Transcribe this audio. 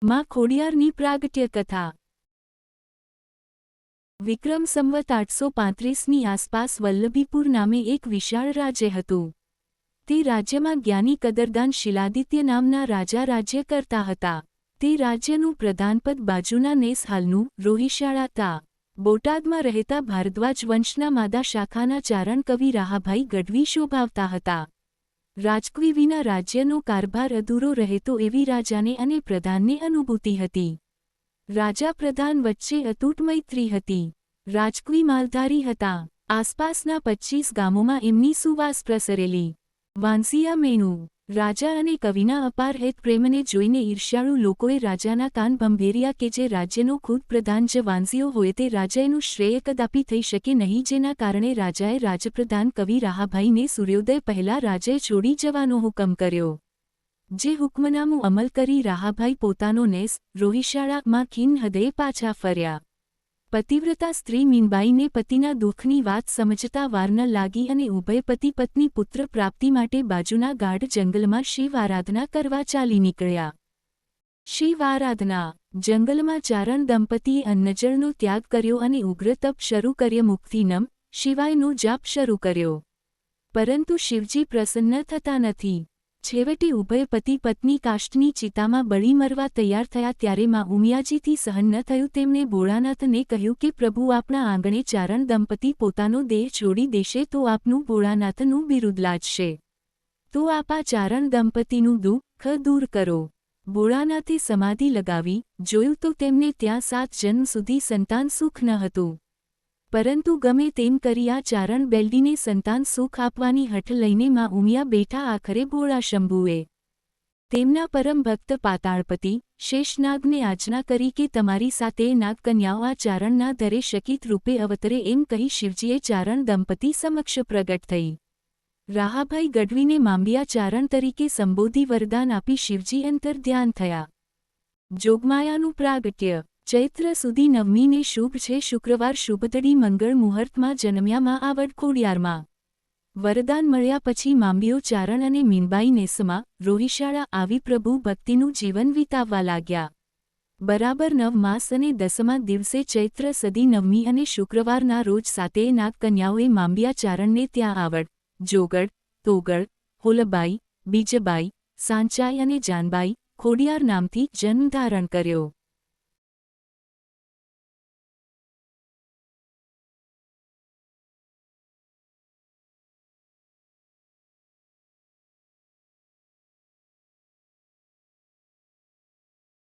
માં ખોડિયારની પ્રાગટ્ય કથા। વિક્રમ સંવત 835ની આસપાસ વલ્લભીપુર નામે એક વિશાળ રાજ્ય હતું। તે રાજ્યમાં જ્ઞાની કદરદાન શિલાદિત્ય નામના રાજા રાજ્ય કરતા હતા। તે રાજ્યનું પ્રધાનપદ બાજુના નેસ હાલનું રોહિશાળા તા બોટાદમાં રહેતા ભારદ્વાજ વંશના માદા શાખાના ચારણ કવિ રાહાભાઈ ગઢવી શોભાવતા હતા। રાજકવી વિના રાજ્યનો કારભાર અધૂરો રહેતો એવી રાજાને અને પ્રધાનને અનુભૂતિ હતી। રાજા પ્રધાન વચ્ચે અતૂટ મૈત્રી હતી। રાજકવી માલધારી હતા। આસપાસના 25 ગામોમાં એમની સુવાસ પ્રસરેલી। વાંસિયા મેણું રાજા અને કવિના અપાર હેત પ્રેમને જોઈને ઈર્ષ્યાળુ લોકોએ રાજાના કાન ભંભેર્યા કે જે રાજ્યનો ખુદ પ્રધાન જ વાંસિયો હોય તે રાજાનું શ્રેય કદાપી થઈ શકે નહીં, જેના કારણે રાજાએ રાજપ્રધાન કવિ રાહાભાઈને સૂર્યોદય પહેલા રાજ્ય છોડી જવાનો હુકમ કર્યો। જે હુકમનામું અમલ કરી રાહાભાઈ પોતાનો નેસ રોહિશાળામાં ખિન્ન હૃદયે પાછા ફર્યા। પતિવ્રતા સ્ત્રી મીનબાઈને પતિના દુઃખની વાત સમજતા વાર ન લાગી અને ઉભય પતિ પત્ની પુત્ર પ્રાપ્તિ માટે બાજુના ગાઢ જંગલમાં શિવ આરાધના કરવા ચાલી નીકળ્યા। શિવ આરાધના જંગલમાં ચારણ દંપતીએ અન્નજળનો ત્યાગ કર્યો અને ઉગ્ર તપ શરૂ કર્યો। મુક્તિ નમ શિવાયનો જાપ શરૂ કર્યો, પરંતુ શિવજી પ્રસન્ન થતા નથી। છેવટે ઉભય પતિ પત્ની કાષ્ઠની ચિતામાં બળી મરવા તૈયાર થયા ત્યારે માં ઉમિયાજીથી સહન ન થયું। તેમણે ભોળાનાથને કહ્યું કે પ્રભુ, આપણા આંગણે ચારણ દંપતી પોતાનો દેહ છોડી દેશે તો આપનું ભોળાનાથનું બિરુદ લાજશે, તો આપા ચારણ દંપતીનું દુઃખ દૂર કરો। ભોળાનાથે સમાધિ લગાવી જોયું તો તેમને ત્યાં 7 જન્મ સુધી સંતાન સુખ ન હતું, પરંતુ ગમે તેમ કરી આ ચારણ બેલડીને સંતાન સુખ આપવાની હઠ લઈને માં ઉમિયા બેઠા। આખરે ભોળા શંભુએ તેમના પરમ ભક્ત પાતાળપતિ શેષનાગને આજ્ઞા કરી કે તમારી 7 નાગકન્યાઓ આ ચારણના ધરે શકિત રૂપે અવતરે, એમ કહી શિવજીએ ચારણ દંપતી સમક્ષ પ્રગટ થઈ। રાહાભાઈ ગઢવીને માંબિયા ચારણ તરીકે સંબોધી વરદાન આપી શિવજી અંતર ધ્યાન થયા। જોગમાયાનું પ્રાગટ્ય ચૈત્ર સુદી નવમીને શુભ છે। શુક્રવાર શુભદડી મંગળ મુહૂર્તમાં જન્મ્યા માં આવડ ખોડિયારમાં। વરદાન મળ્યા પછી માંબીઓ ચારણ અને મીનબાઈ નેસમાં રોહિશાળા આવી પ્રભુ ભક્તિનું જીવન વિતાવવા લાગ્યા। બરાબર 9 માસ અને 10મા દિવસે ચૈત્ર સદી નવમી અને શુક્રવારના રોજ 7 નાગકન્યાઓએ માંબિયા ચારણને ત્યાં આવડ, જોગડ, તોગડ, હોલબાઈ, બીજબાઈ, સાંચાઈ અને જાનબાઈ ખોડિયાર નામથી જન્મ ધારણ કર્યો।